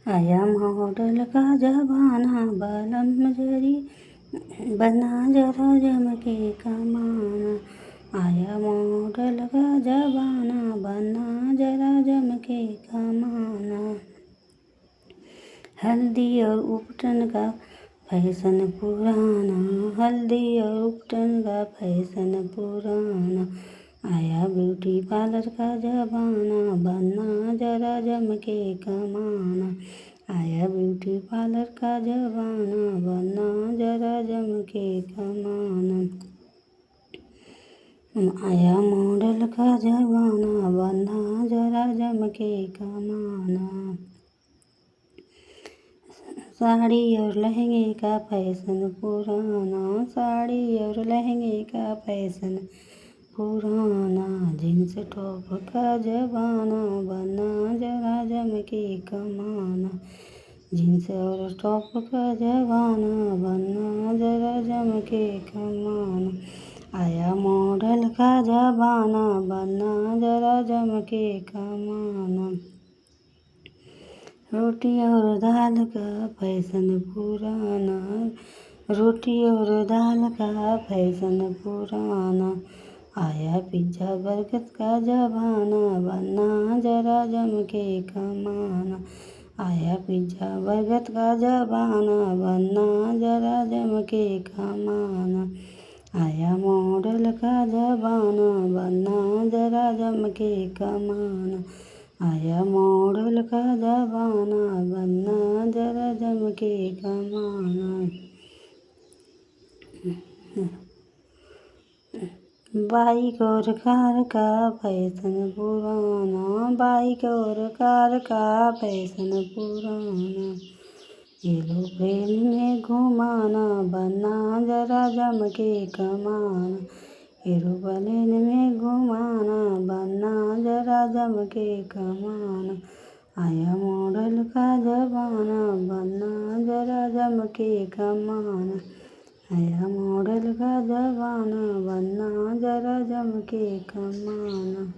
आया मॉडल का जमाना बालम जरी बना जरा जम के कमाना। आया मॉडल का जमाना बना जरा जम के कमाना। हल्दी और उपटन का फैशन पुराना, हल्दी और उपटन का फैशन पुराना। आया ब्यूटी पार्लर का जमाना बना जरा जम के कमाना। आया ब्यूटी पार्लर का जमाना बना जरा जम के कमाना। आया मॉडल का जमाना बना जरा जम के कमाना। साड़ी और लहंगे का फैशन पुराना, साड़ी और लहंगे का फैशन पुराना। जींस टॉप का जमाना बना जरा जम के कमाना। जींस और टॉप का जमाना बना जरा जम के कमाना। आया मॉडल का जमाना बना जरा जम के कमाना। रोटी और दाल का फैशन पुराना, रोटी और दाल का फैशन पुराना। आया पिज्जा बर्गर का जमाना बना जरा जम के कमाना। आया पिज्जा बर्गर का जमाना बना जरा जम के कमाना। आया मॉडल का जमाना बना जरा जम के कमाना। आया मॉडल का जमाना बना जरा जम के कमाना। बाइक और कार का फैशन पुराना, बाइक और कार का फैशन पुराना। एरोप्लेन में घुमाना बना जरा जम के कमाना। एरोप्लेन में घुमाना बना जरा जम के कमाना। आया मॉडल का जमाना बना जरा जम के कमाना। आया मॉडल का जमाना बना जरा जम के कमाना।